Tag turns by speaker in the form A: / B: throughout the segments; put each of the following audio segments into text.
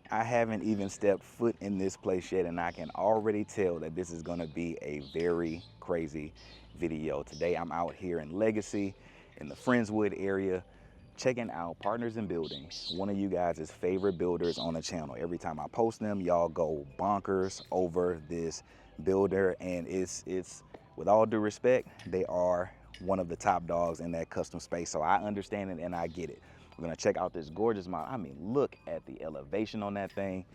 A: I haven't even stepped foot in this place yet, and I can already tell that this is going to be a very crazy video. Today, I'm out here in Legacy, in the Friendswood area, checking out Partners in Building, one of you guys' favorite builders on the channel. Every time I post them, y'all go bonkers over this builder, and it's with all due respect, they are one of the top dogs in that custom space. So I understand it and I get it. We're gonna check out this gorgeous model. I mean, look at the elevation on that thing.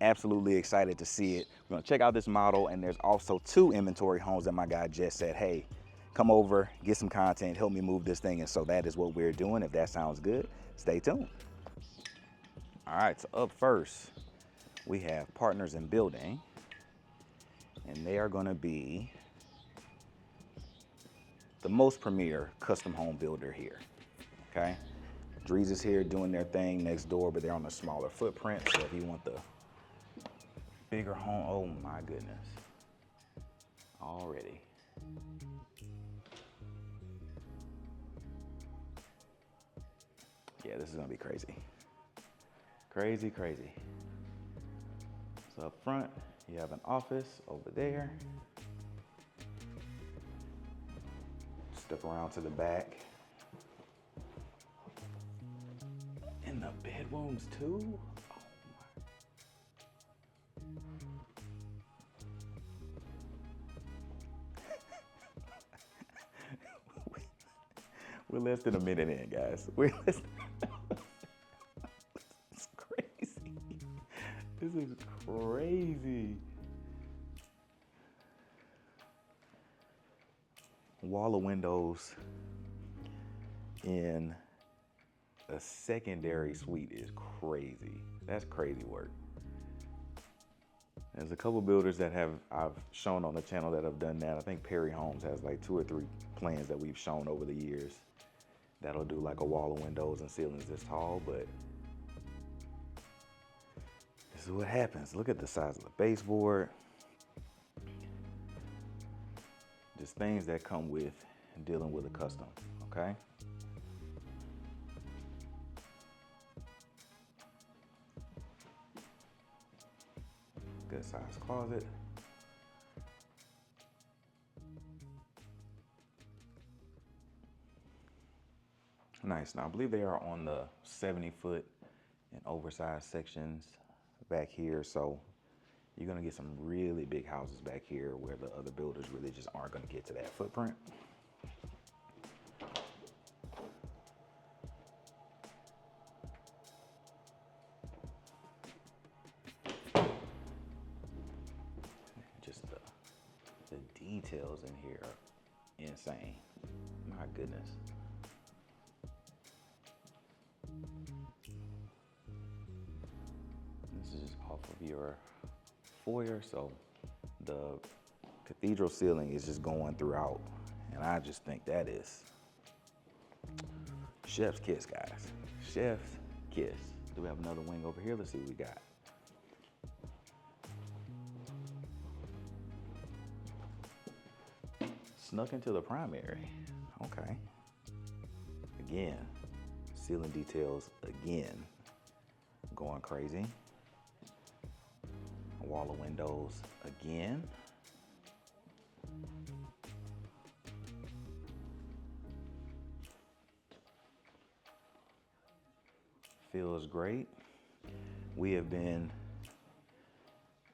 A: Absolutely excited to see it. We're gonna check out this model, and there's also 2 inventory homes that my guy Jess said, hey, come over, get some content, help me move this thing. And so that is what we're doing. If that sounds good, stay tuned. All right, so up first, we have Partners in Building, and they are gonna be the most premier custom home builder here, okay? Drees is here doing their thing next door, but they're on a smaller footprint. So if you want the bigger home, oh my goodness, already. Yeah, this is gonna be crazy. Crazy, crazy. So up front, you have an office over there. Step around to the back. And the bedrooms too? Oh my. We're less than a minute in, guys. We're less It's crazy. This is crazy. Wall of windows in a secondary suite is crazy. That's crazy work. There's a couple builders that I've shown on the channel that have done that. I think Perry Homes has like 2 or 3 plans that we've shown over the years that'll do like a wall of windows and ceilings this tall, but this is what happens. Look at the size of the baseboard. Just things that come with dealing with a custom, okay? Good size closet. Nice. Now I believe they are on the 70-foot and oversized sections back here. So you're gonna get some really big houses back here where the other builders really just aren't gonna get to that footprint. Just the details in here are insane. My goodness. This is off of your foyer, so the cathedral ceiling is just going throughout, and I just think that is chef's kiss, guys. Chef's kiss. Do we have another wing over here? Let's see what we got. Snuck into the primary. Okay. Again, ceiling details again going crazy. A wall of windows again. Feels great. We have been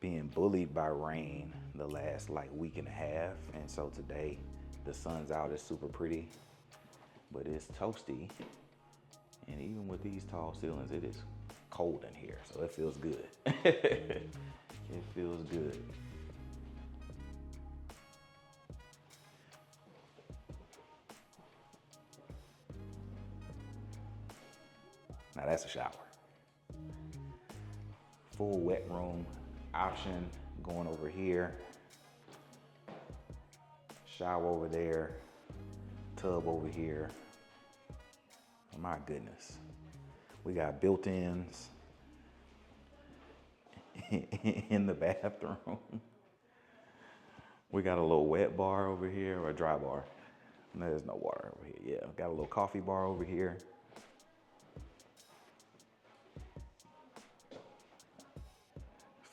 A: being bullied by rain the last like week and a half, and so today the sun's out, it's super pretty, but it's toasty, and even with these tall ceilings, it is cold in here, so it feels good. It feels good. Now that's a shower. Full wet room option going over here. Shower over there. Tub over here. Oh my goodness. We got built-ins in the bathroom. We got a little wet bar over here, or a dry bar. No, there's no water over here. Yeah, got a little coffee bar over here.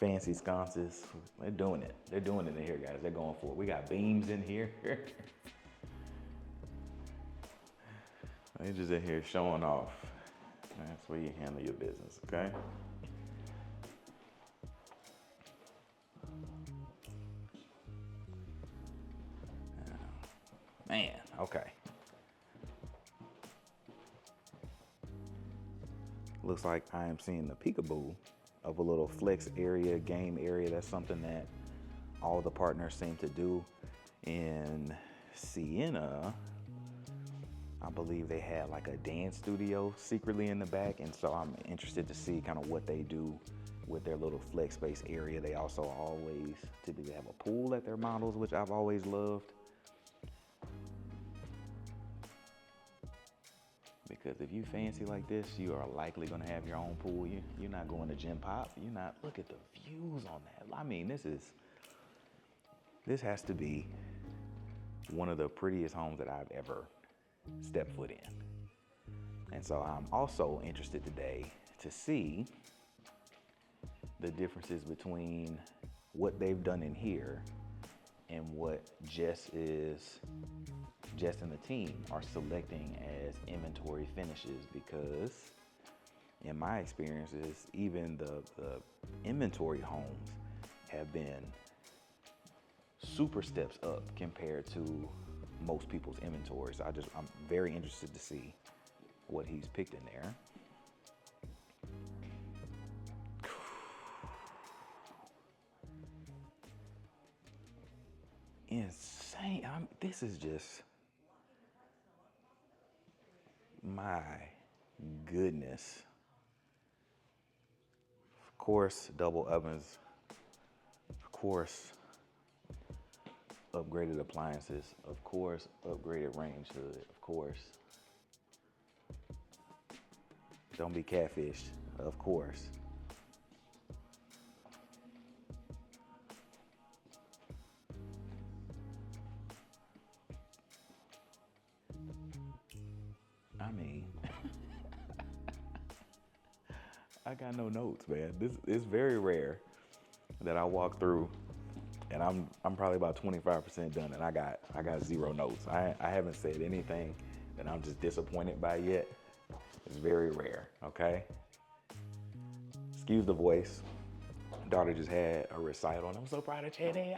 A: fancy sconces. They're doing it. They're doing it in here, guys. They're going for it. We got beams in here. They just in here showing off. That's where you handle your business, okay? Man, okay. Looks like I am seeing the peekaboo of a little flex area, game area. That's something that all the partners seem to do. In Sienna, I believe they had like a dance studio secretly in the back, and so I'm interested to see kind of what they do with their little flex space area. They also always typically have a pool at their models, which I've always loved. Because if you fancy like this, you are likely gonna have your own pool. You're not going to Gym Pop. You're not, look at the views on that. I mean, this has to be one of the prettiest homes that I've ever stepped foot in. And so I'm also interested today to see the differences between what they've done in here and what Jess and the team are selecting as inventory finishes, because in my experiences, even the inventory homes have been super steps up compared to most people's inventory. So I'm very interested to see what he's picked in there. Insane. This is just, my goodness. Of course, double ovens. Of course, upgraded appliances. Of course, upgraded range hood. Of course. Don't be catfished. Of course. I mean, I got no notes, man. This is very rare that I walk through and I'm probably about 25% done and I got zero notes. I haven't said anything that I'm just disappointed by yet. It's very rare, okay? Excuse the voice. Daughter just had a recital and I'm so proud of Jenny.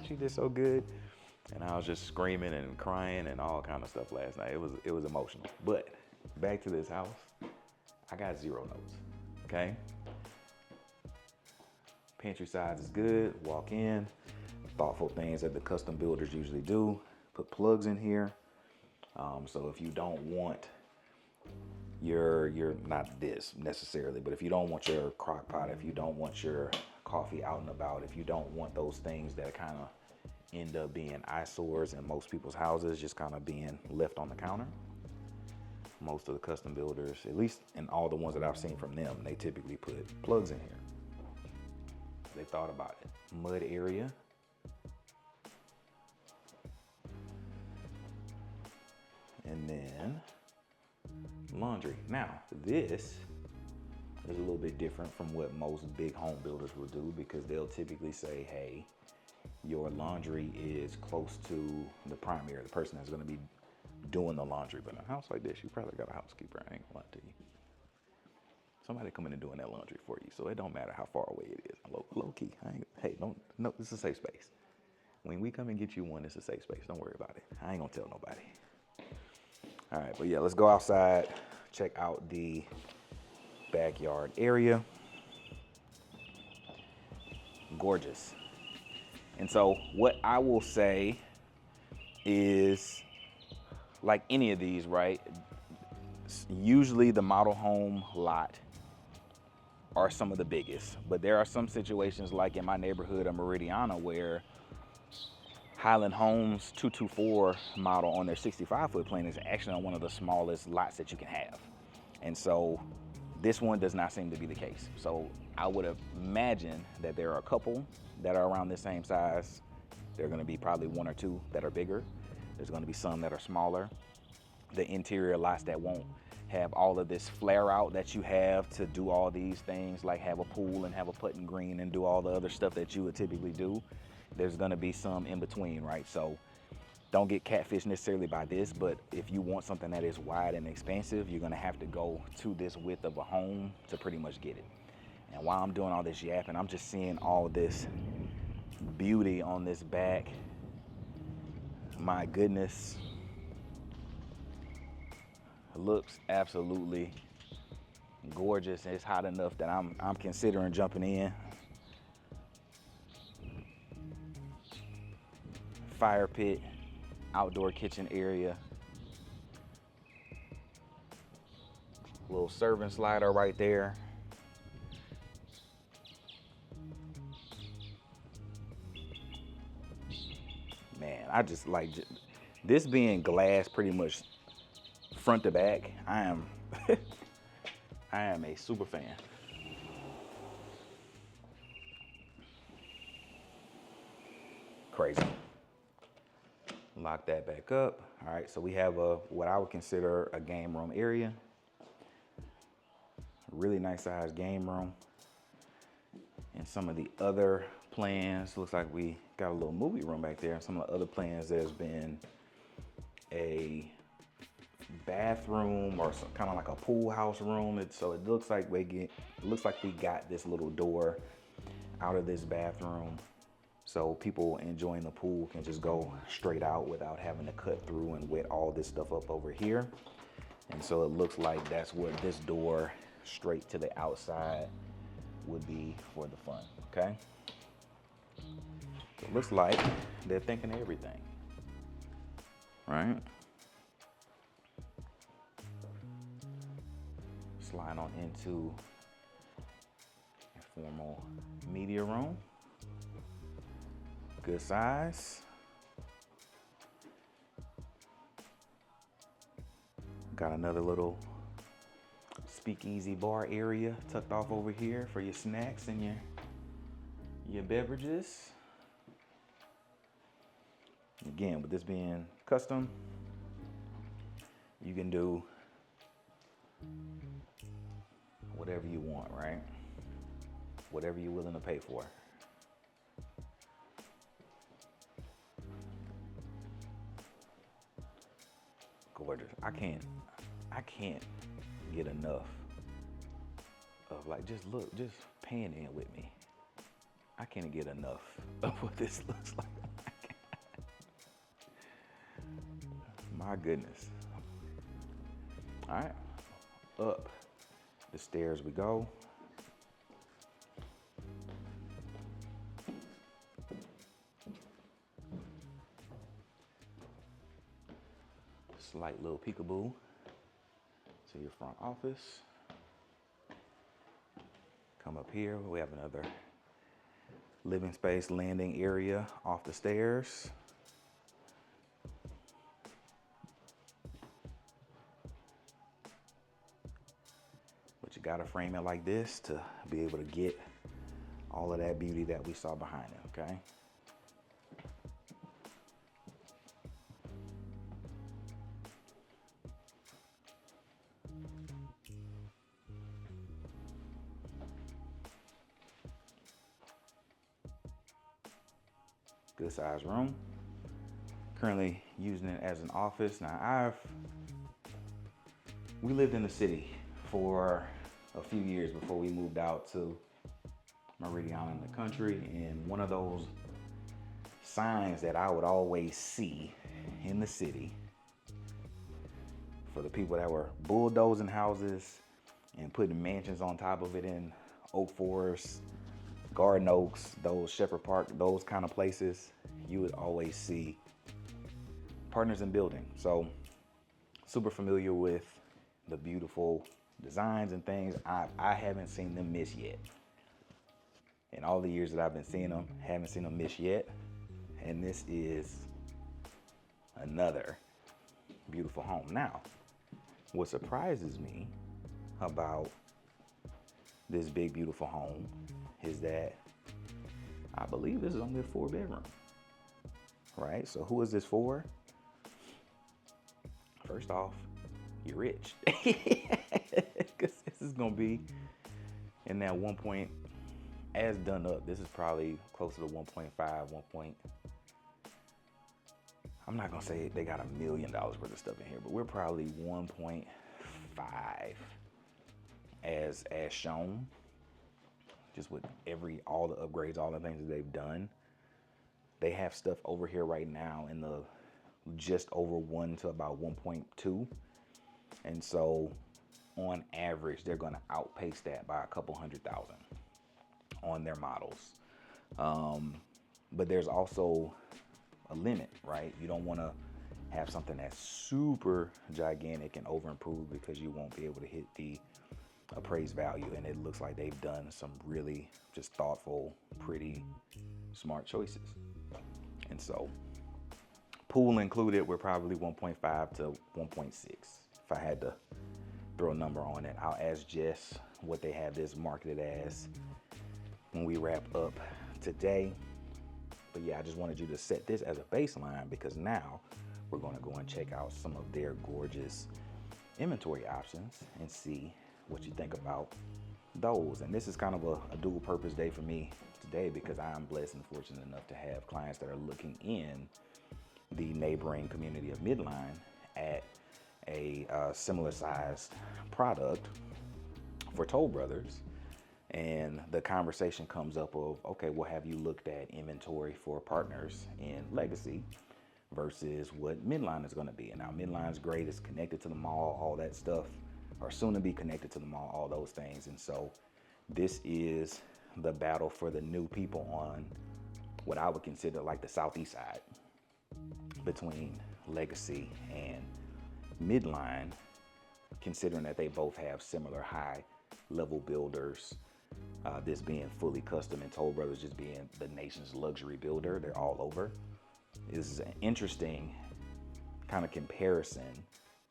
A: She did so good. And I was just screaming and crying and all kind of stuff last night. It was emotional. But back to this house, I got zero notes, okay? Pantry size is good, walk in. Thoughtful things that the custom builders usually do. Put plugs in here. So if you don't want your not this necessarily, but if you don't want your crock pot, if you don't want your coffee out and about, if you don't want those things that kind of end up being eyesores in most people's houses, just kind of being left on the counter. Most of the custom builders, at least in all the ones that I've seen from them, they typically put plugs in here. They thought about it. Mud area. And then laundry. Now, this is a little bit different from what most big home builders will do, because they'll typically say, hey, your laundry is close to the primary, the person that's going to be doing the laundry. But in a house like this, you probably got a housekeeper. I ain't gonna lie to you. Somebody coming and doing that laundry for you, so it don't matter how far away it is. Low key. No, this is a safe space. When we come and get you one, it's a safe space. Don't worry about it. I ain't gonna tell nobody. All right, but yeah, let's go outside, check out the backyard area. Gorgeous. And so what I will say is, like any of these, right? Usually the model home lot are some of the biggest, but there are some situations like in my neighborhood of Meridiana where Highland Homes 224 model on their 65-foot plane is actually on one of the smallest lots that you can have. And so this one does not seem to be the case. So I would imagine that there are a couple that are around the same size. There are gonna be probably one or two that are bigger. There's gonna be some that are smaller. The interior lots that won't have all of this flare out that you have to do all these things, like have a pool and have a putting green and do all the other stuff that you would typically do. There's gonna be some in between, right? So don't get catfished necessarily by this, but if you want something that is wide and expansive, you're gonna have to go to this width of a home to pretty much get it. And while I'm doing all this yapping, I'm just seeing all this beauty on this back. My goodness. It looks absolutely gorgeous. It's hot enough that I'm considering jumping in. Fire pit, outdoor kitchen area. Little serving slider right there. Man, I just like this being glass pretty much front to back. I am I am a super fan. Crazy. Lock that back up. All right, so we have what I would consider a game room area. Really nice sized game room. And some of the other plans, looks like we got a little movie room back there. Some of the other plans, there's been a bathroom or some kind of like a pool house room. So it looks like we got this little door out of this bathroom, so people enjoying the pool can just go straight out without having to cut through and wet all this stuff up over here. And so it looks like that's what this door straight to the outside would be for the fun. Okay, so it looks like they're thinking of everything, right? Slide on into a formal media room. Good size. Got another little speakeasy bar area tucked off over here for your snacks and your beverages. Again, with this being custom, you can do whatever you want, right? Whatever you're willing to pay for. Gorgeous. I can't get enough of like, just pan in with me. I can't get enough of what this looks like. My goodness. All right, up the stairs we go. Slight little peekaboo to your front office. Come up here, we have another living space landing area off the stairs. But you gotta frame it like this to be able to get all of that beauty that we saw behind it, okay? Good size room. Currently using it as an office. Now we lived in the city for a few years before we moved out to Meridian in the country, and one of those signs that I would always see in the city for the people that were bulldozing houses and putting mansions on top of it in Oak Forest, Garden Oaks, those Shepherd Park, those kind of places, you would always see Partners in Building. So super familiar with the beautiful designs and things. I haven't seen them miss yet. In all the years that I've been seeing them, haven't seen them miss yet. And this is another beautiful home. Now, what surprises me about this big, beautiful home is that I believe this is only a 4-bedroom, right? So who is this for? First off, you're rich. Because this is gonna be in that 1 point, as done up, this is probably closer to 1.5, 1 point. I'm not gonna say they got $1 million worth of stuff in here, but we're probably 1.5 as shown, just with all the upgrades, all the things that they've done. They have stuff over here right now in the just over 1 to about 1.2. And so on average, they're gonna outpace that by a couple 100,000 on their models. But there's also a limit, right? You don't wanna have something that's super gigantic and over improved because you won't be able to hit the appraised value. And it looks like they've done some really just thoughtful, pretty smart choices. And so pool included, we're probably 1.5 to 1.6. If I had to throw a number on it, I'll ask Jess what they have this marketed as when we wrap up today. But yeah, I just wanted you to set this as a baseline because now we're gonna go and check out some of their gorgeous inventory options and see what you think about those. And this is kind of a dual purpose day for me today because I'm blessed and fortunate enough to have clients that are looking in the neighboring community of Midline at a similar sized product for Toll Brothers. And the conversation comes up of, okay, well, have you looked at inventory for partners in Legacy versus what Midline is gonna be? And now Midline's great, it's connected to the mall, all that stuff, or soon to be connected to the mall, all those things. And so this is the battle for the new people on what I would consider like the southeast side between Legacy and Midline, considering that they both have similar high level builders, this being fully custom and Toll Brothers just being the nation's luxury builder. They're all over. This is an interesting kind of comparison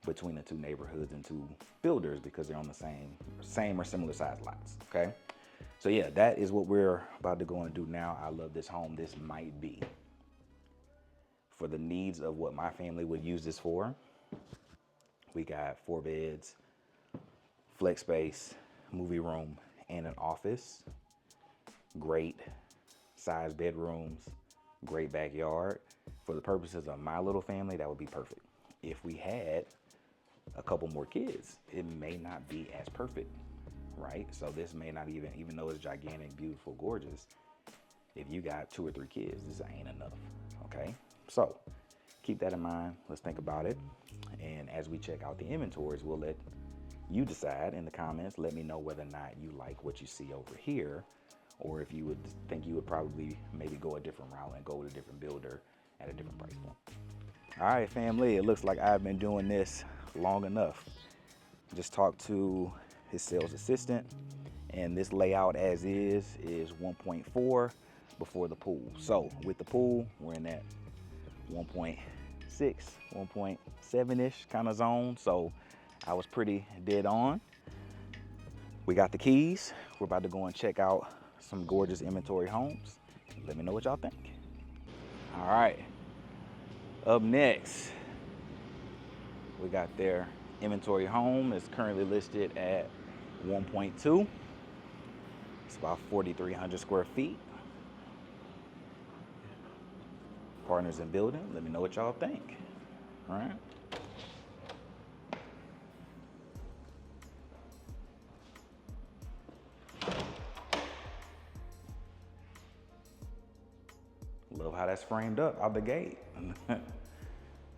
A: between the two neighborhoods and two builders because they're on the same or similar size lots, okay? So yeah, that is what we're about to go and do now. I love this home. This might be for the needs of what my family would use this for. We got 4 beds, flex space, movie room, and an office. Great size bedrooms, great backyard. For the purposes of my little family, that would be perfect. If we had a couple more kids, it may not be as perfect, right? So this may not even though it's gigantic, beautiful, gorgeous, if you got 2 or 3 kids, this ain't enough, okay? So keep that in mind. Let's think about it. And as we check out the inventories, we'll let you decide in the comments. Let me know whether or not you like what you see over here, or if you would think you would probably maybe go a different route and go with a different builder at a different price point. All right, family, it looks like I've been doing this long enough. Just talked to his sales assistant, and this layout as is 1.4 before the pool. So with the pool, we're in that 1.6, 1.7-ish kind of zone. So I was pretty dead on. We got the keys. We're about to go and check out some gorgeous inventory homes. Let me know what y'all think. All right, up next, we got their inventory home. It's currently listed at 1.2. It's about 4,300 square feet. Partners in building. Let me know what y'all think. All right. Love how that's framed up out the gate. As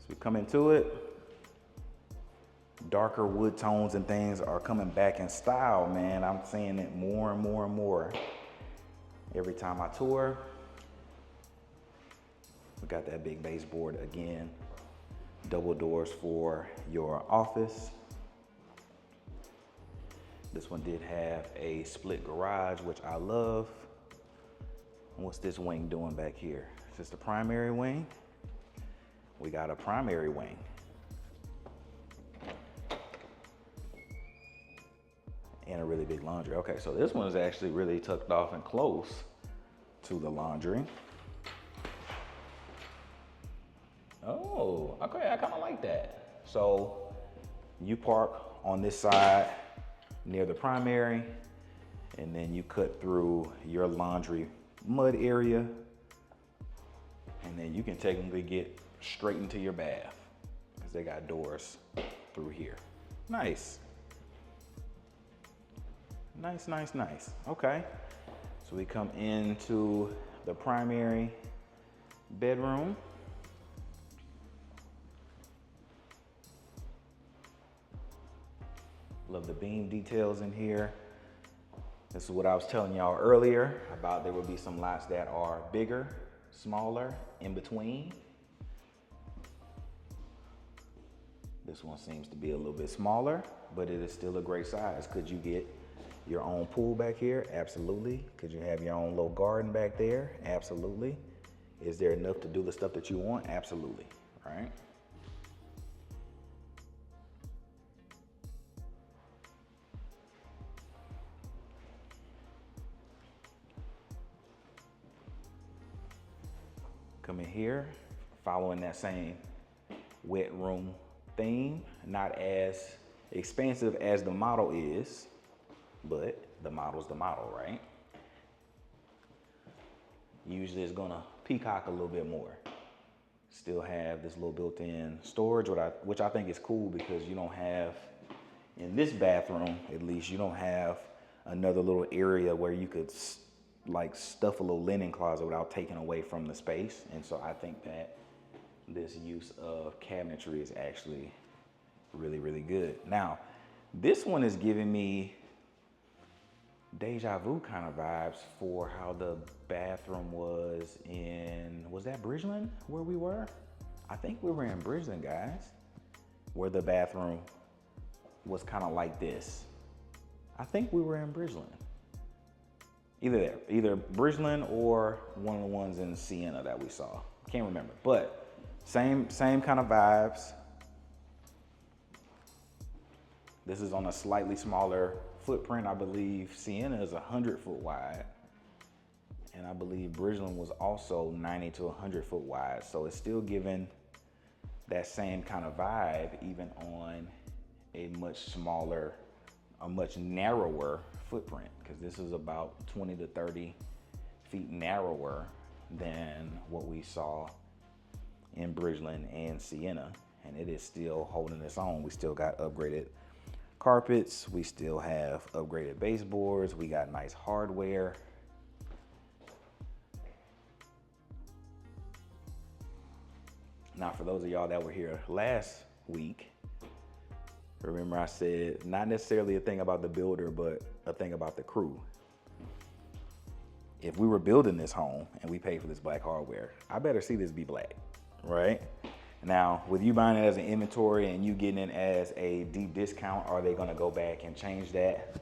A: we come into it, darker wood tones and things are coming back in style, man. I'm seeing it more and more and more every time I tour. We got that big baseboard again. Double doors for your office. This one did have a split garage, which I love. What's this wing doing back here? Is this the primary wing? We got a primary wing. And a really big laundry. Okay, so this one is actually really tucked off and close to the laundry. Oh, okay, I kind of like that. So You park on this side near the primary, and then you cut through your laundry mud area, and then you can technically get straight into your bath because they got doors through here. Nice. Nice, nice, nice. Okay. So we come into the primary bedroom. Love the beam details in here. This is what I was telling y'all earlier about there will be some lots that are bigger, smaller, in between. This one seems to be a little bit smaller, but it is still a great size. Could you get your own pool back here? Absolutely. Could you have your own little garden back there? Absolutely. Is there enough to do the stuff that you want? Absolutely. All right. Come in here, following that same wet room theme, not as expansive as the model is, but the model's the model, right? Usually it's gonna peacock a little bit more. Still have this little built-in storage, which I think is cool because you don't have, in this bathroom at least, you don't have another little area where you could like stuff a little linen closet without taking away from the space. And so I think that this use of cabinetry is actually really, really good. Now, this one is giving me deja vu kind of vibes for how the bathroom was that Bridgeland where we were? I think we were in Bridgeland, guys, where the bathroom was kind of like this. I think we were in Bridgeland. Either Bridgeland or one of the ones in Sienna that we saw. Can't remember, but same kind of vibes. This is on a slightly smaller footprint. I believe Sienna is 100 foot wide, and I believe Bridgeland was also 90 to 100 foot wide. So it's still giving that same kind of vibe, even on a much smaller, a much narrower footprint, because this is about 20 to 30 feet narrower than what we saw in Bridgeland and Sienna, and it is still holding its own. We still got upgraded carpets, we still have upgraded baseboards, we got nice hardware. Now, for those of y'all that were here last week, remember I said not necessarily a thing about the builder, but a thing about the crew. If we were building this home and we paid for this black hardware, I better see this be black, right? Now, with you buying it as an inventory and you getting it as a deep discount, are they gonna go back and change that?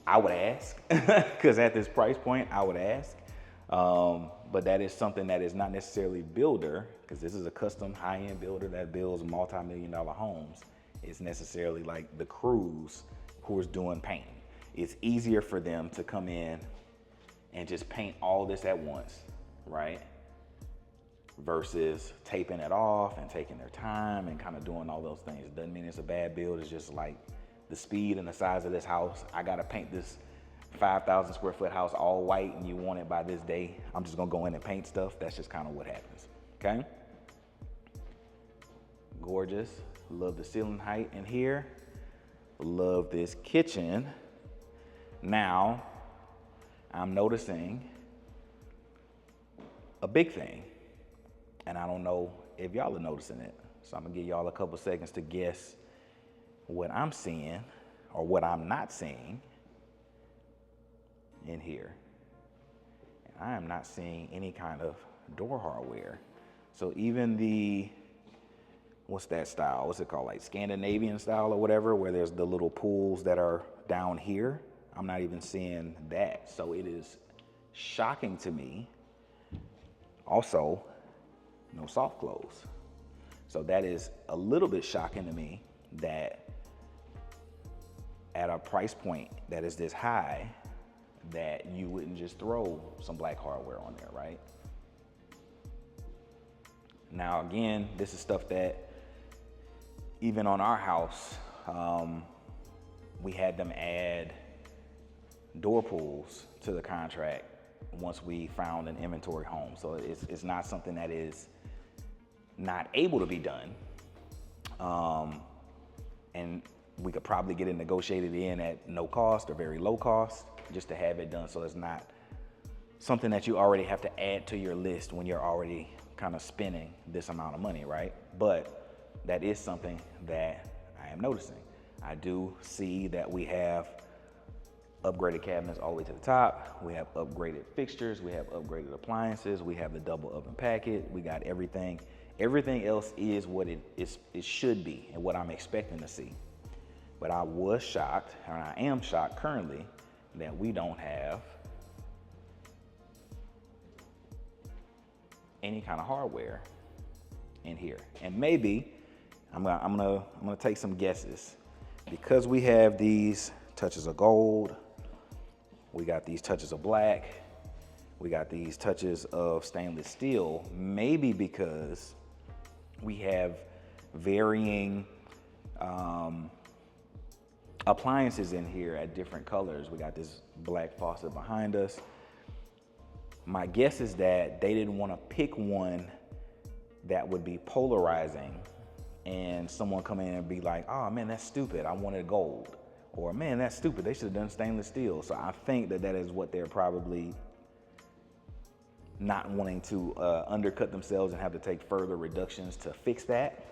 A: I would ask, because at this price point, I would ask. But that is something that is not necessarily builder, because this is a custom high-end builder that builds multi-million-dollar homes. It's necessarily like the crews who is doing painting. It's easier for them to come in and just paint all this at once, right? Versus taping it off and taking their time and kind of doing all those things. It doesn't mean it's a bad build. It's just like the speed and the size of this house. I gotta paint this 5,000 square foot house all white and you want it by this day. I'm just gonna go in and paint stuff. That's just kind of what happens, okay? Gorgeous. Love the ceiling height in here. Love this kitchen. Now, I'm noticing a big thing, and I don't know if y'all are noticing it. So I'm gonna give y'all a couple seconds to guess what I'm seeing or what I'm not seeing in here. And I am not seeing any kind of door hardware. So even the, what's that style? What's it called? Like Scandinavian style or whatever, where there's the little pools that are down here. I'm not even seeing that. So it is shocking to me. Also, no soft close. So that is a little bit shocking to me that at a price point that is this high, that you wouldn't just throw some black hardware on there, right? Now, again, this is stuff that even on our house, We had them add door pulls to the contract once we found an inventory home. So it's not something that is not able to be done. And we could probably get it negotiated in at no cost or very low cost just to have it done. So it's not something that you already have to add to your list when you're already kind of spending this amount of money, right? But that is something that I am noticing. I do see that we have upgraded cabinets all the way to the top. We have upgraded fixtures. We have upgraded appliances. We have the double oven packet. We got everything. Everything else is what it should be and what I'm expecting to see. But I was shocked, and I am shocked currently, that we don't have any kind of hardware in here. And maybe I'm gonna take some guesses. Because we have these touches of gold, we got these touches of black, we got these touches of stainless steel, maybe because we have varying appliances in here at different colors. We got this black faucet behind us. My guess is that they didn't want to pick one that would be polarizing and someone come in and be like, oh man, that's stupid, I wanted gold. Or man, that's stupid, they should have done stainless steel. So I think that is what they're probably not wanting to undercut themselves and have to take further reductions to fix that.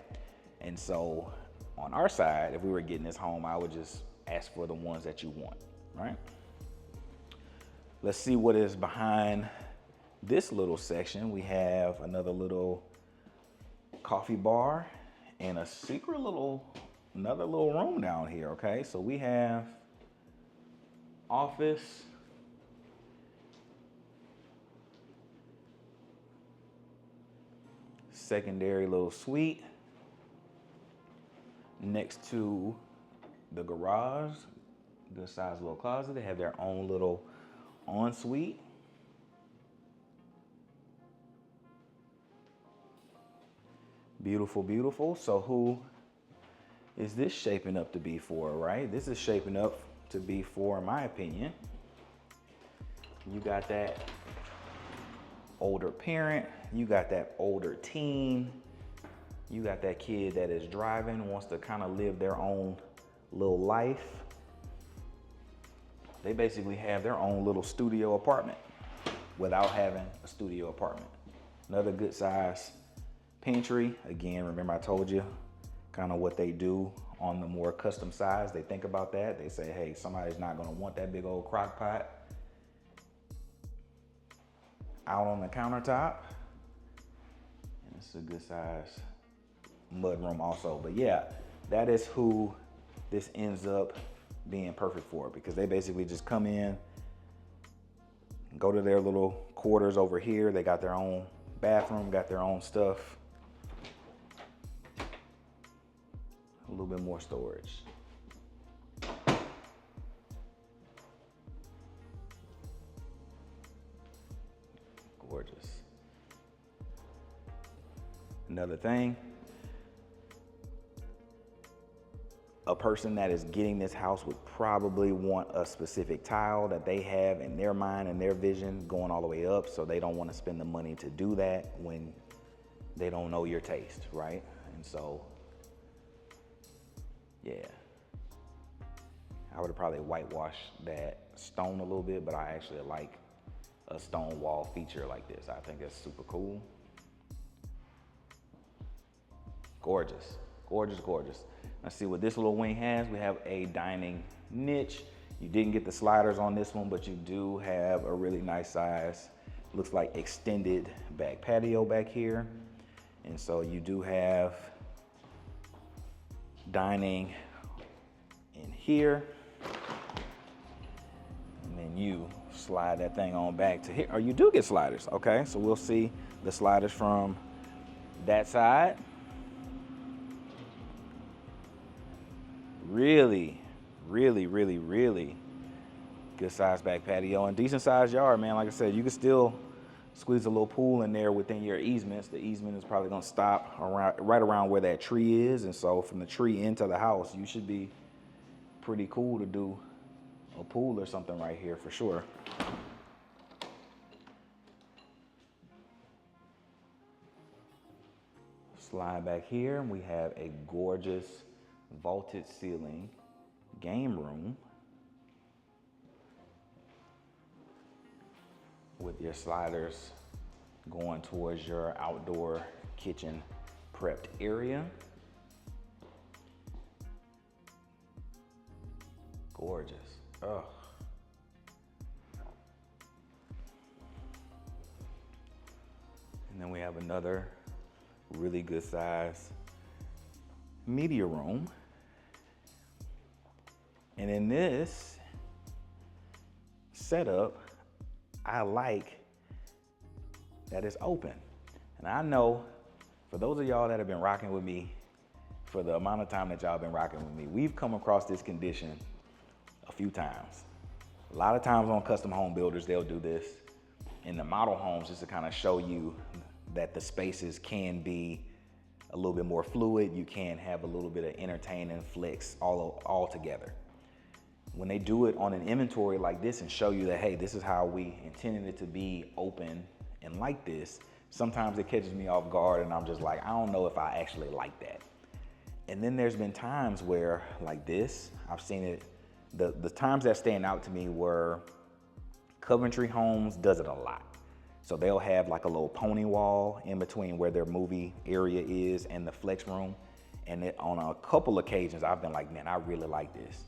A: And so on our side, if we were getting this home, I would just ask for the ones that you want, right? Let's see what is behind this little section. We have another little coffee bar and a secret another little room down here, okay? So we have office, secondary little suite next to the garage, good sized little closet. They have their own little ensuite. Beautiful, beautiful. So who is this shaping up to be for, right? This is shaping up to be for, in my opinion, you got that older parent, you got that older teen, you got that kid that is driving, wants to kind of live their own little life. They basically have their own little studio apartment without having a studio apartment. Another good size pantry. Again, remember I told you kind of what they do on the more custom size. They think about that. They say, hey, somebody's not gonna want that big old crock pot out on the countertop. And it's a good size mud room also. But yeah, that is who this ends up being perfect for, because they basically just come in, go to their little quarters over here. They got their own bathroom, got their own stuff. A little bit more storage. Gorgeous. Another thing, a person that is getting this house would probably want a specific tile that they have in their mind and their vision going all the way up, so they don't want to spend the money to do that when they don't know your taste, right? And so, yeah, I would have probably whitewashed that stone a little bit, but I actually like a stone wall feature like this. I think that's super cool. Gorgeous, gorgeous, gorgeous. Let's see what this little wing has. We have a dining niche. You didn't get the sliders on this one, but you do have a really nice size, looks like extended back patio back here. And so you do have dining in here. And then you slide that thing on back to here. Or you do get sliders, okay? So we'll see the sliders from that side. Really, really, really, really good size back patio and decent sized yard, man. Like I said, you can still squeeze a little pool in there within your easements. The easement is probably gonna stop right around where that tree is. And so from the tree into the house, you should be pretty cool to do a pool or something right here for sure. Slide back here and we have a gorgeous vaulted ceiling game room with your sliders going towards your outdoor kitchen prepped area. Gorgeous. Ugh. And then we have another really good size media room. And in this setup, I like that it's open. And I know for those of y'all that have been rocking with me for the amount of time that y'all been rocking with me, we've come across this condition a few times. A lot of times on custom home builders, they'll do this. In the model homes, just to kind of show you that the spaces can be a little bit more fluid. You can have a little bit of entertaining flex all together. When they do it on an inventory like this and show you that, hey, this is how we intended it to be open and like this, sometimes it catches me off guard and I'm just like, I don't know if I actually like that. And then there's been times where like this, I've seen it, the times that stand out to me were Coventry Homes does it a lot. So they'll have like a little pony wall in between where their movie area is and the flex room. And on a couple occasions, I've been like, man, I really like this.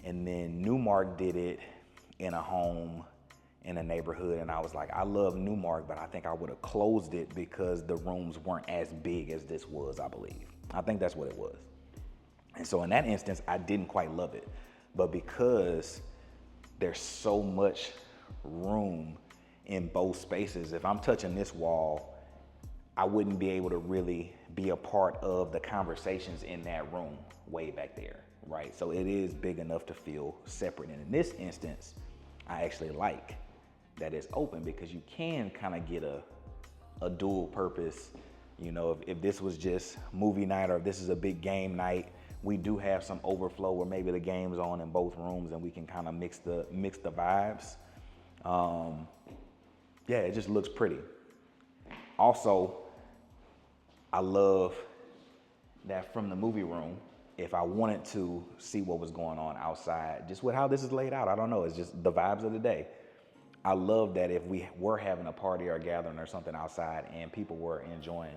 A: And then Newmark did it in a home in a neighborhood. And I was like, I love Newmark, but I think I would have closed it because the rooms weren't as big as this was, I believe. I think that's what it was. And so in that instance, I didn't quite love it. But because there's so much room in both spaces, if I'm touching this wall, I wouldn't be able to really be a part of the conversations in that room way back there, right? So it is big enough to feel separate. And in this instance, I actually like that it's open because you can kind of get a dual purpose. You know, if this was just movie night or if this is a big game night, we do have some overflow where maybe the game's on in both rooms and we can kind of mix the vibes. Yeah, it just looks pretty. Also, I love that from the movie room, if I wanted to see what was going on outside, just with how this is laid out, I don't know, it's just the vibes of the day. I love that if we were having a party or a gathering or something outside and people were enjoying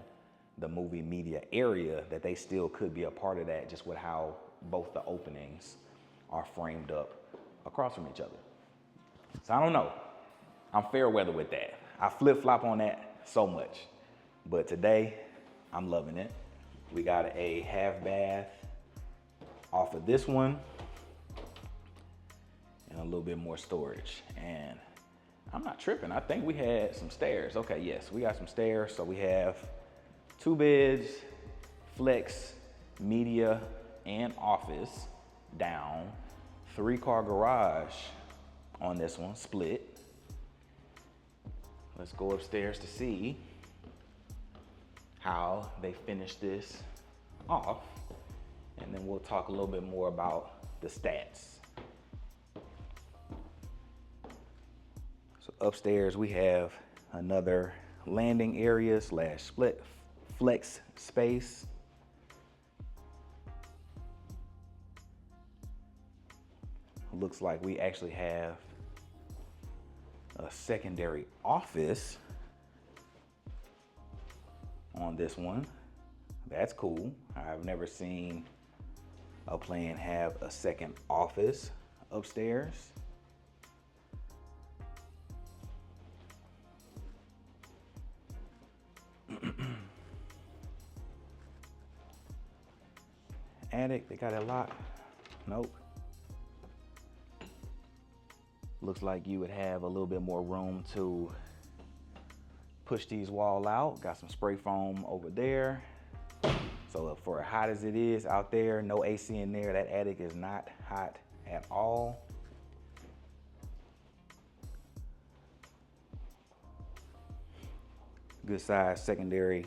A: the movie media area, that they still could be a part of that just with how both the openings are framed up across from each other. So I don't know. I'm fair weather with that. I flip-flop on that so much. But today, I'm loving it. We got a half bath off of this one and a little bit more storage. And I'm not tripping. I think we had some stairs. Okay, yes, we got some stairs. So we have 2 beds, flex, media, and office down. 3-car garage on this one, split. Let's go upstairs to see how they finish this off. And then we'll talk a little bit more about the stats. So upstairs we have another landing area / split flex space. Looks like we actually have a secondary office on this one. That's cool. I've never seen a plan have a second office upstairs. Attic, they got it locked. Nope. Looks like you would have a little bit more room to push these walls out. Got some spray foam over there. So for as hot as it is out there, no AC in there, that attic is not hot at all. Good size secondary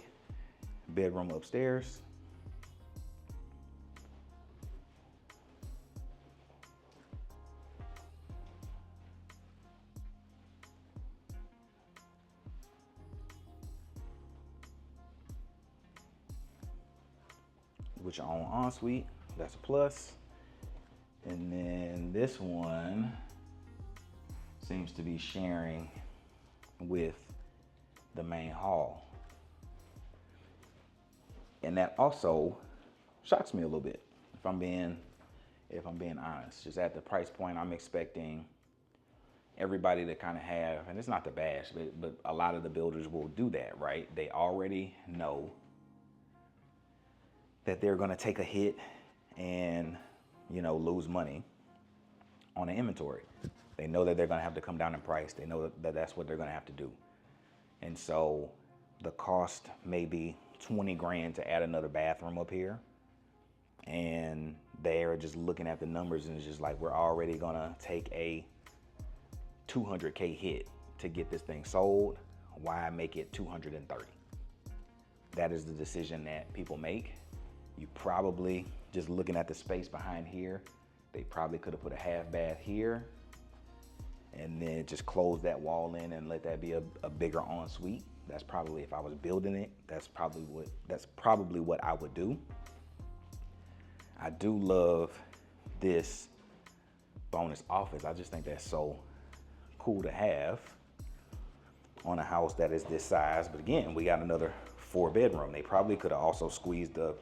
A: bedroom upstairs. With your own ensuite, that's a plus. And then this one seems to be sharing with the main hall. And that also shocks me a little bit, if I'm being honest. Just at the price point, I'm expecting everybody to kind of have, and it's not to bash, but a lot of the builders will do that, right? They already know that they're gonna take a hit and, lose money on the inventory. They know that they're gonna have to come down in price. They know that that's what they're gonna have to do. And so the cost may be 20 grand to add another bathroom up here. And they're just looking at the numbers and it's just like, we're already gonna take a 200K hit to get this thing sold. Why make it 230? That is the decision that people make. You probably, just looking at the space behind here, they probably could have put a half bath here and then just close that wall in and let that be a bigger ensuite. That's probably, if I was building it, that's probably what I would do. I do love this bonus office. I just think that's so cool to have on a house that is this size. But again, we got another 4-bedroom. They probably could have also squeezed a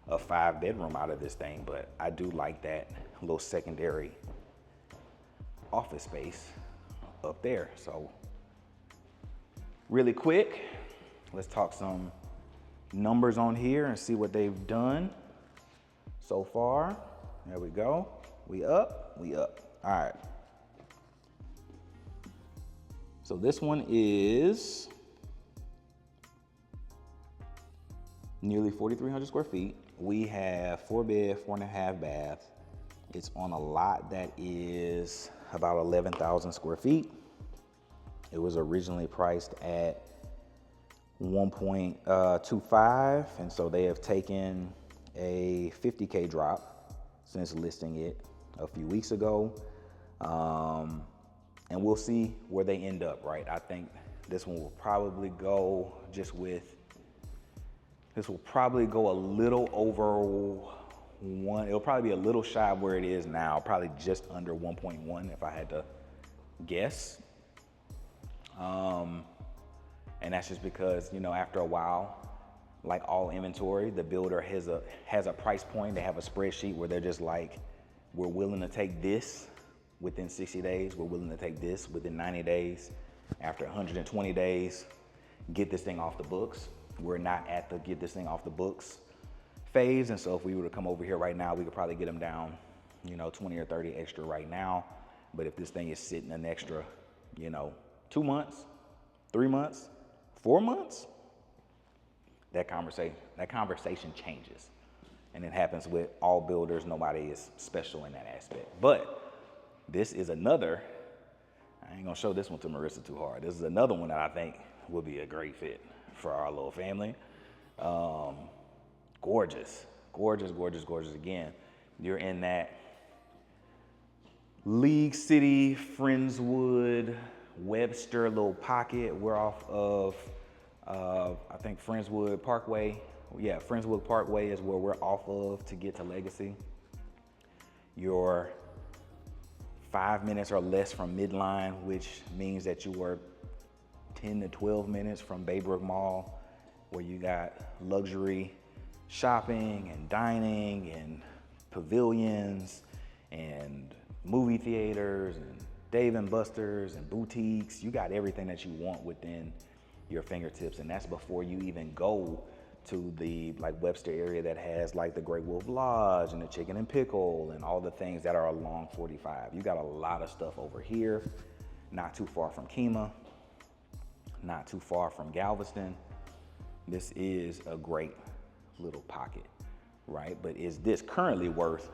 A: 5-bedroom out of this thing, but I do like that little secondary office space up there. So really quick, let's talk some numbers on here and see what they've done so far. There we go. We up. All right. So this one is nearly 4,300 square feet. We have 4 bed, 4.5 bath. It's on a lot that is about 11,000 square feet. It was originally priced at 1.25, and so they have taken a 50K drop since listing it a few weeks ago. And we'll see where they end up, right? I think this one will probably go this will probably go a little over 1. It'll probably be a little shy of where it is now, probably just under 1.1 if I had to guess. And that's just because, after a while, like all inventory, the builder has a price point. They have a spreadsheet where they're just like, we're willing to take this within 60 days. We're willing to take this within 90 days. After 120 days, get this thing off the books. We're not at the get this thing off the books phase. And so if we were to come over here right now, we could probably get them down, 20 or 30 extra right now. But if this thing is sitting an extra, 2 months, 3 months, 4 months, that conversation changes. And it happens with all builders. Nobody is special in that aspect. But this is another, I ain't gonna show this one to Marissa too hard. This is another one that I think would be a great fit for our little family. Gorgeous. Again, you're in that League City, Friendswood, Webster little pocket. We're off of, I think Friendswood Parkway. Yeah, Friendswood Parkway is where we're off of to get to Legacy. You're 5 minutes or less from Midline, which means that you were 10 to 12 minutes from Baybrook Mall, where you got luxury shopping and dining and pavilions and movie theaters and Dave & Buster's and boutiques. You got everything that you want within your fingertips, and that's before you even go to the Webster area that has the Great Wolf Lodge and the Chicken and Pickle and all the things that are along 45. You got a lot of stuff over here, not too far from Kemah, not too far from Galveston. This is a great little pocket, right? But is this currently worth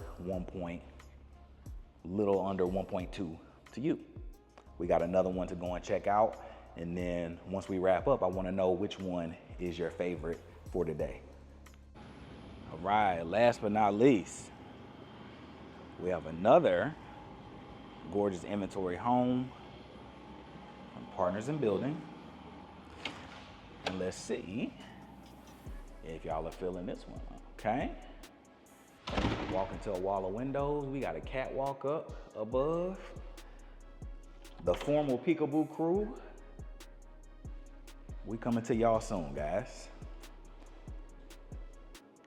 A: little under 1.2 to you? We got another one to go and check out, And then once we wrap up, I wanna know which one is your favorite for today. All right, last but not least, we have another gorgeous inventory home from Partners in Building. And let's see if y'all are feeling this one, okay? Walk into a wall of windows. We got a catwalk up above. The formal peekaboo crew. We coming to y'all soon, guys.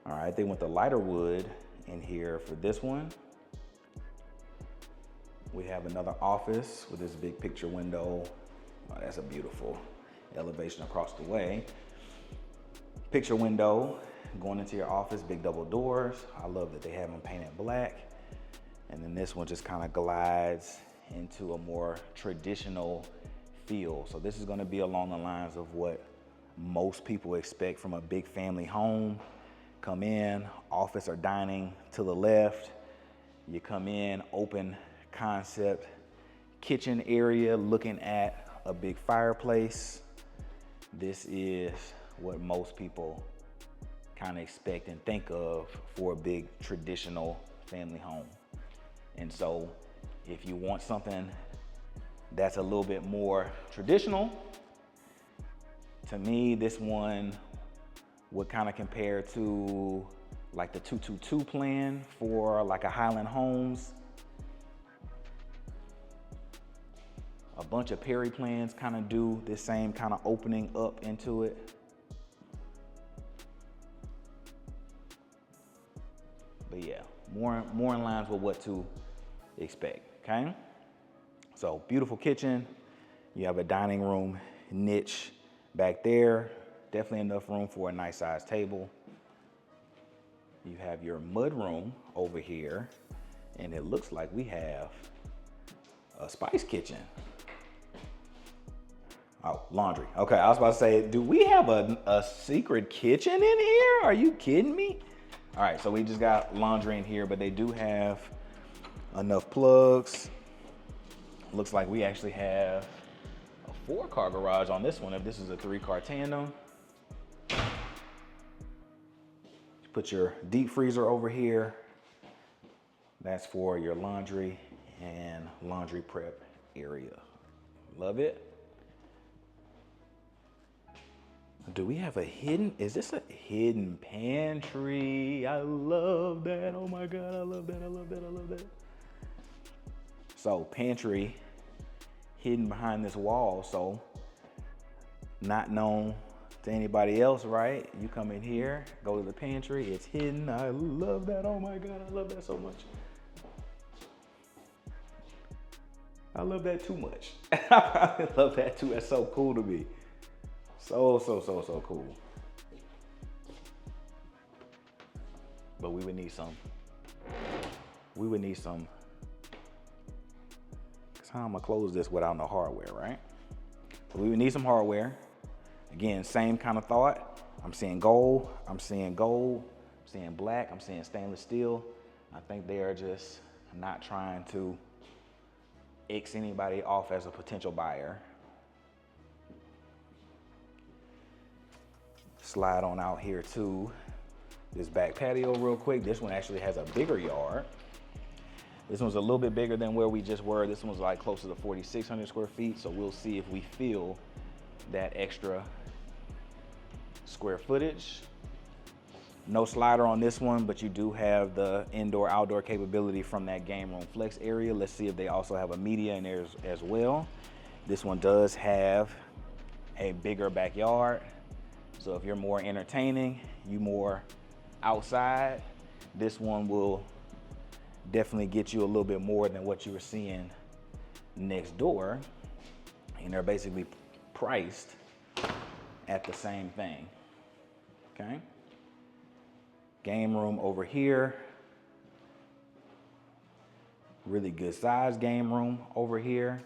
A: All right, they went the lighter wood in here for this one. We have another office with this big picture window. Oh, that's a beautiful elevation across the way. Picture window going into your office, big double doors. I love that they have them painted black. And then this one just kind of glides into a more traditional feel. So this is gonna be along the lines of what most people expect from a big family home. Come in, office or dining to the left. You come in, open concept kitchen area looking at a big fireplace. This is what most people kind of expect and think of for a big traditional family home. And so if you want something that's a little bit more traditional, to me, this one would kind of compare to like the 222 plan for like a Highland Homes. A bunch of Perry plans kind of do this same kind of opening up into it. But yeah, more in lines with what to expect, okay? So beautiful kitchen. You have a dining room niche back there. Definitely enough room for a nice sized table. You have your mud room over here, and it looks like we have a spice kitchen. Oh, laundry. Okay, I was about to say, do we have a secret kitchen in here? Are you kidding me? All right, so we just got laundry in here, but they do have enough plugs. Looks like we actually have a 4-car garage on this one, if this is a 3-car tandem. Put your deep freezer over here. That's for your laundry and laundry prep area. Love it. Do we have a hidden, is this a hidden pantry? I love that. Oh my God, I love that, I love that, I love that. So pantry hidden behind this wall, so not known to anybody else, right? You come in here, go to the pantry, it's hidden. I love that, oh my God, I love that so much. I love that too much. I love that too, that's so cool to me. So cool. But we would need some. Cause how I'm gonna close this without no hardware, right? So we would need some hardware. Again, same kind of thought. I'm seeing gold, I'm seeing black, I'm seeing stainless steel. I think they are just not trying to X anybody off as a potential buyer. Slide on out here to this back patio real quick. This one actually has a bigger yard. This one's a little bit bigger than where we just were. This one's like closer to 4,600 square feet. So we'll see if we feel that extra square footage. No slider on this one, but you do have the indoor-outdoor capability from that game room flex area. Let's see if they also have a media in there as well. This one does have a bigger backyard. So if you're more entertaining, you more outside, this one will definitely get you a little bit more than what you were seeing next door. And they're basically priced at the same thing, okay? Game room over here. Really good size game room over here.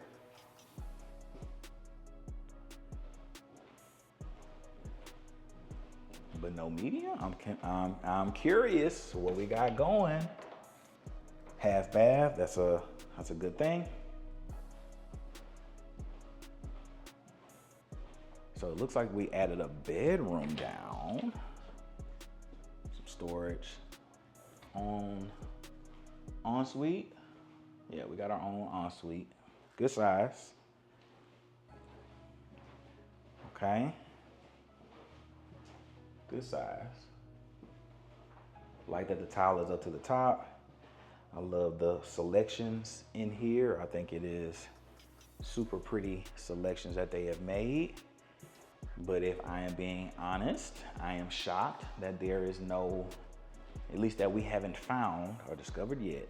A: But no media. I'm curious what we got going. Half bath. That's a good thing. So it looks like we added a bedroom down. Some storage. Ensuite. Yeah, we got our own ensuite. Good size. Okay. Good size. Like that the tile is up to the top. I love the selections in here. I think it is super pretty selections that they have made. But if I am being honest, I am shocked that there is no, at least that we haven't found or discovered yet,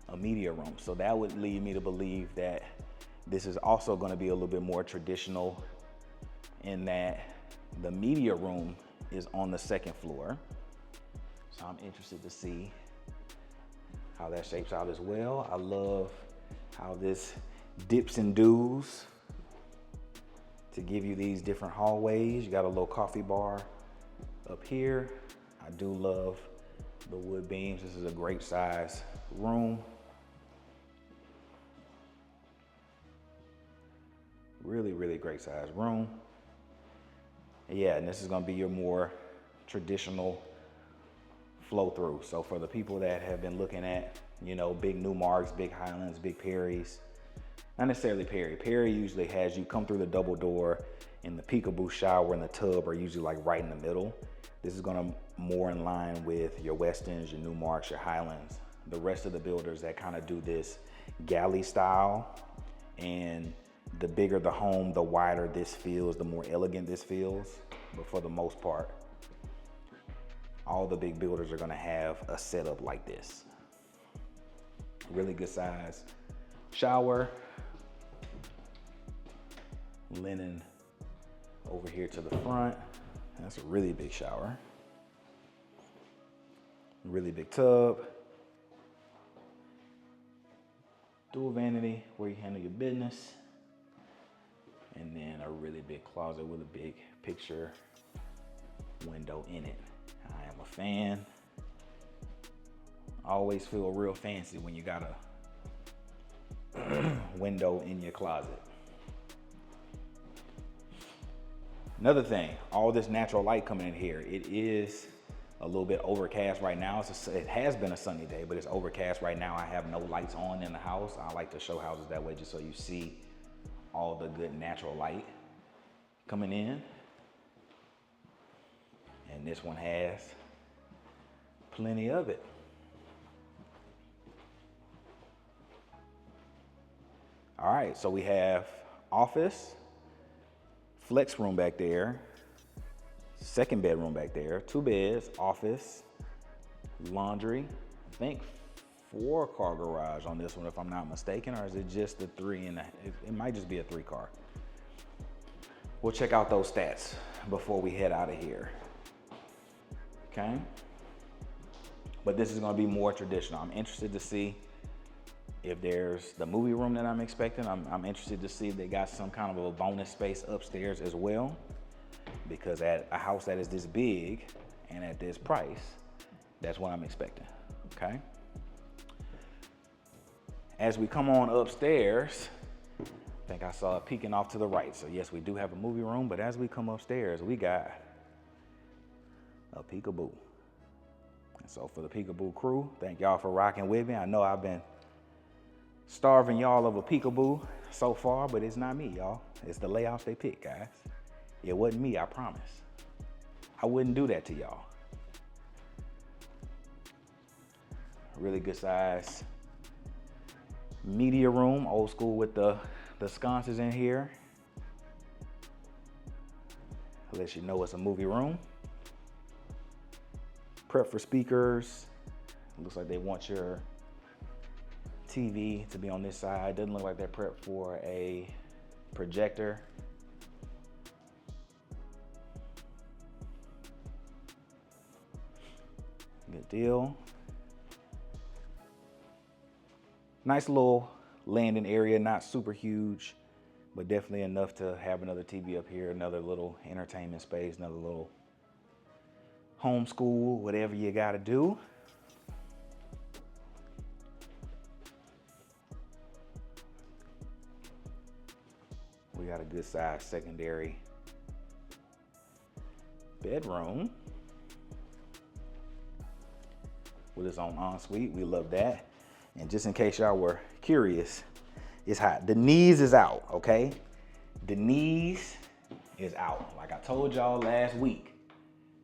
A: a media room. So that would lead me to believe that this is also going to be a little bit more traditional in that the media room is on the second floor. So I'm interested to see how that shapes out as well. I love how this dips and doos to give you these different hallways. You got a little coffee bar up here. I do love the wood beams. This is a great size room. Really, really great size room. Yeah, and this is gonna be your more traditional flow through. So for the people that have been looking at, you know, big Newmarks, big Highlands, big Perrys, not necessarily Perry. Perry usually has you come through the double door and the peekaboo shower and the tub are usually like right in the middle. This is gonna more in line with your Westons, your Newmarks, your Highlands. The rest of the builders that kind of do this galley style, and the bigger the home, the wider this feels, the more elegant this feels. But for the most part, all the big builders are gonna have a setup like this. Really good size shower. Linen over here to the front. That's a really big shower. Really big tub. Dual vanity where you handle your business. And then a really big closet with a big picture window in it. I am a fan. I always feel real fancy when you got a window in your closet. Another thing, all this natural light coming in here. It is a little bit overcast right now. It has been a sunny day, but it's overcast right now. I have no lights on in the house. I like to show houses that way just so you see all the good natural light coming in. And this one has plenty of it. All right, so we have office, flex room back there, second bedroom back there, 2 beds, office, laundry. I think 4-car garage on this one if I'm not mistaken, or is it just the 3 and it might just be a 3-car. We'll check out those stats before we head out of here. Okay. But this is gonna be more traditional. I'm interested to see if there's the movie room that I'm expecting. I'm interested to see if they got some kind of a bonus space upstairs as well, because at a house that is this big and at this price, that's what I'm expecting, okay? As we come on upstairs, I think I saw it peeking off to the right. So yes, we do have a movie room, but as we come upstairs, we got a peekaboo. And so for the peekaboo crew, thank y'all for rocking with me. I know I've been starving y'all of a peekaboo so far, but it's not me, y'all. It's the layouts they pick, guys. It wasn't me, I promise. I wouldn't do that to y'all. Really good size media room, old school with the sconces in here. Lets you know it's a movie room. Prep for speakers. Looks like they want your TV to be on this side. Doesn't look like they're prepped for a projector. Good deal. Nice little landing area, not super huge, but definitely enough to have another TV up here, another little entertainment space, another little homeschool, whatever you gotta do. We got a good size secondary bedroom with its own ensuite. We love that. And just in case y'all were curious, it's hot. The knees is out, okay? The knees is out. Like I told y'all last week,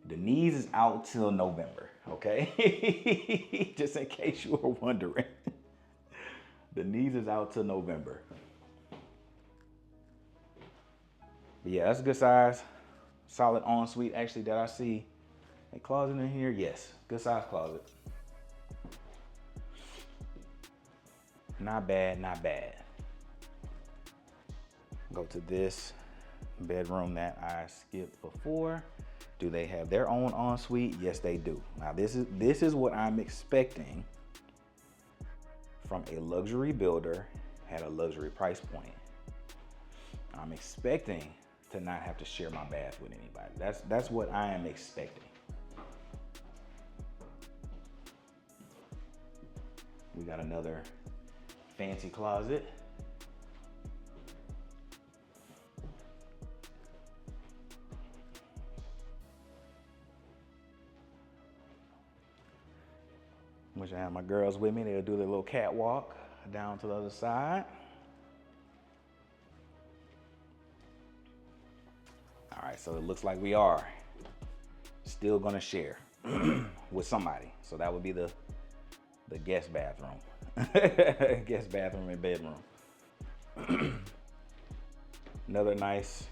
A: the knees is out till November, okay? Just in case you were wondering. The knees is out till November. But yeah, that's a good size. Solid ensuite. Actually, did I see a closet in here? Yes, good size closet. Not bad, not bad. Go to this bedroom that I skipped before. Do they have their own ensuite? Yes, they do. Now this is what I'm expecting from a luxury builder at a luxury price point. I'm expecting to not have to share my bath with anybody. That's what I am expecting. We got another fancy closet. Wish I had my girls with me. They'll do their little catwalk down to the other side. All right, so it looks like we are still gonna share with somebody. So that would be the guest bathroom. Guest bathroom and bedroom. Another nice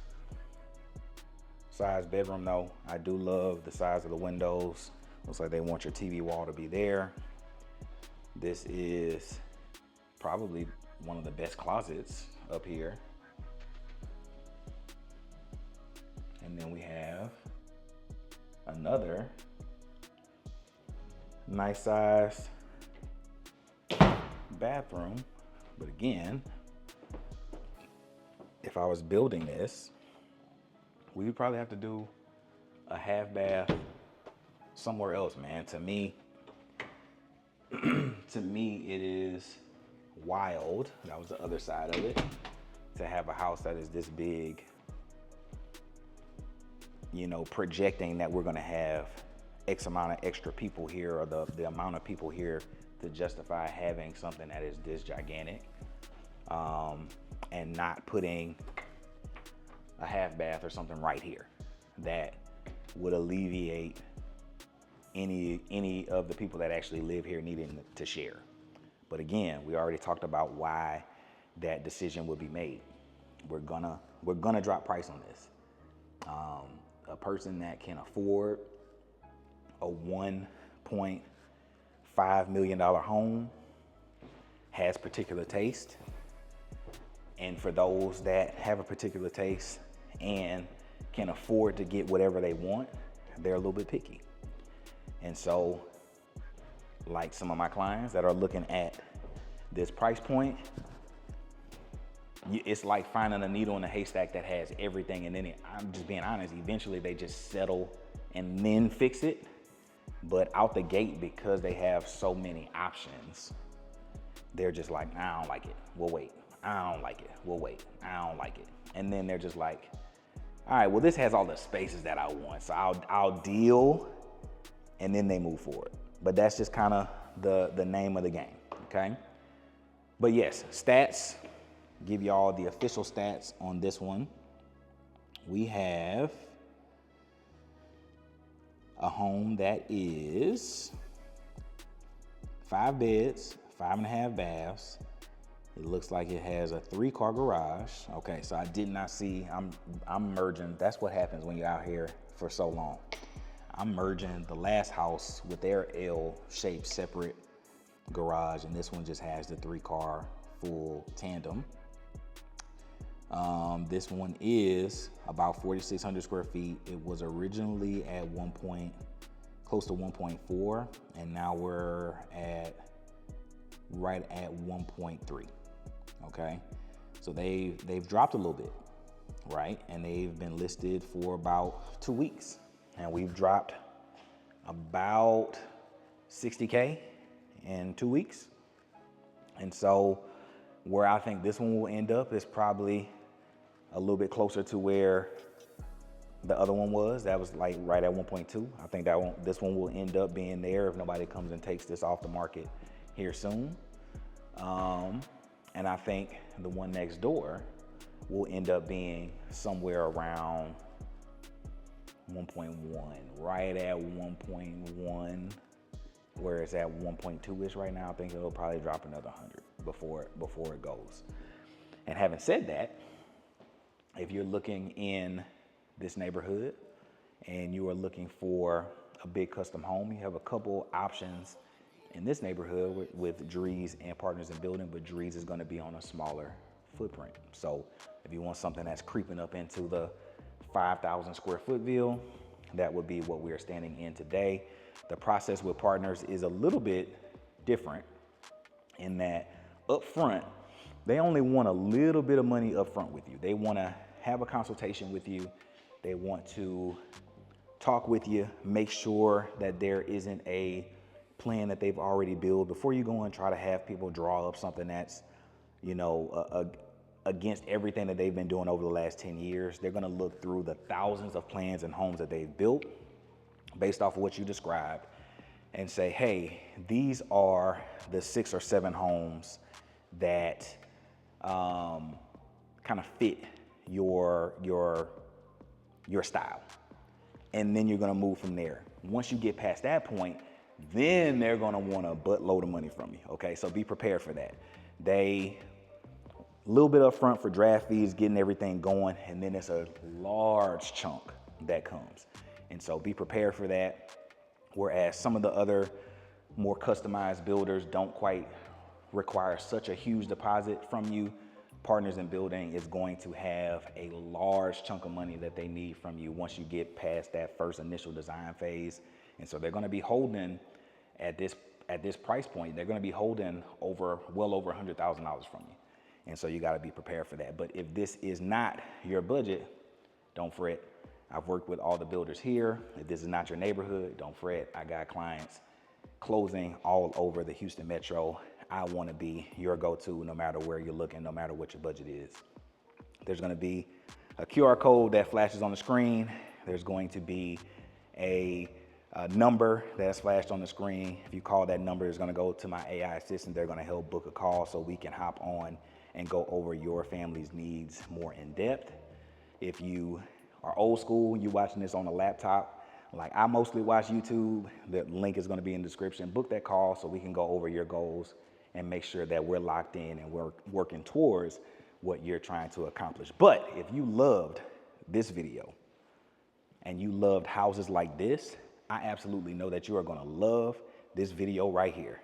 A: size bedroom though. I do love the size of the windows. Looks like they want your TV wall to be there. This is probably one of the best closets up here. And then we have another nice size bathroom. But again, if I was building this, we would probably have to do a half bath somewhere else, man. To me, it is wild. That was the other side of it. To have a house that is this big, you know, projecting that we're gonna have X amount of extra people here, or the amount of people here to justify having something that is this gigantic, and not putting a half bath or something right here that would alleviate any of the people that actually live here needing to share. But again, we already talked about why that decision would be made. We're gonna drop price on this. A person that can afford a $1.5 million home has particular taste. And for those that have a particular taste and can afford to get whatever they want, they're a little bit picky. And so, like some of my clients that are looking at this price point, it's like finding a needle in a haystack that has everything, and then I'm just being honest, eventually they just settle and then fix it. But out the gate, because they have so many options, they're just like, I don't like it, we'll wait. I don't like it, we'll wait. I don't like it. And then they're just like, all right, well, this has all the spaces that I want, so I'll deal, and then they move forward. But that's just kind of the name of the game, okay? But yes, stats, give y'all the official stats on this one. We have a home that is 5 beds, 5.5 baths. It looks like it has a 3-car garage. Okay, so I did not see, I'm merging. That's what happens when you're out here for so long. I'm merging the last house with their L-shaped separate garage, and this one just has the 3-car full tandem. This one is about 4,600 square feet. It was originally at close to 1.4, and now we're right at 1.3. Okay, so they've dropped a little bit, right? And they've been listed for about 2 weeks, and we've dropped about 60K in 2 weeks. And so where I think this one will end up is probably a little bit closer to where the other one was. That was like right at 1.2. I think this one will end up being there if nobody comes and takes this off the market here soon. And I think the one next door will end up being somewhere around 1.1, right at 1.1, where it's at 1.2-ish right now. I think it'll probably drop another 100 before it goes. And having said that, if you're looking in this neighborhood and you are looking for a big custom home, you have a couple options in this neighborhood with Drees and Partners in Building, but Drees is going to be on a smaller footprint. So if you want something that's creeping up into the 5,000 square foot deal, that would be what we are standing in today. The process with Partners is a little bit different in that up front, they only want a little bit of money up front with you. They want to have a consultation with you. They want to talk with you, make sure that there isn't a plan that they've already built before you go and try to have people draw up something that's, you know, against everything that they've been doing over the last 10 years. They're going to look through the thousands of plans and homes that they've built based off of what you described and say, hey, these are the 6 or 7 homes that kind of fit your style. And then you're going to move from there. Once you get past that point, then they're going to want a buttload of money from you. Okay, so be prepared for that. A little bit up front for draft fees, getting everything going, and then it's a large chunk that comes. And so be prepared for that. Whereas some of the other more customized builders don't quite require such a huge deposit from you, Partners in Building is going to have a large chunk of money that they need from you once you get past that first initial design phase. And so they're going to be holding at this price point, they're going to be holding well over $100,000 from you. And so you got to be prepared for that. But if this is not your budget, don't fret. I've worked with all the builders here. If this is not your neighborhood, don't fret. I got clients closing all over the Houston metro. I want to be your go-to no matter where you're looking, no matter what your budget is. There's going to be a QR code that flashes on the screen. There's going to be a number that's flashed on the screen. If you call that number, it's going to go to my AI assistant. They're going to help book a call so we can hop on and go over your family's needs more in depth. If you are old school, you watching this on a laptop, like I mostly watch YouTube, the link is going to be in the description. Book that call so we can go over your goals and make sure that we're locked in and we're working towards what you're trying to accomplish. But if you loved this video and you loved houses like this, I absolutely know that you are going to love this video right here.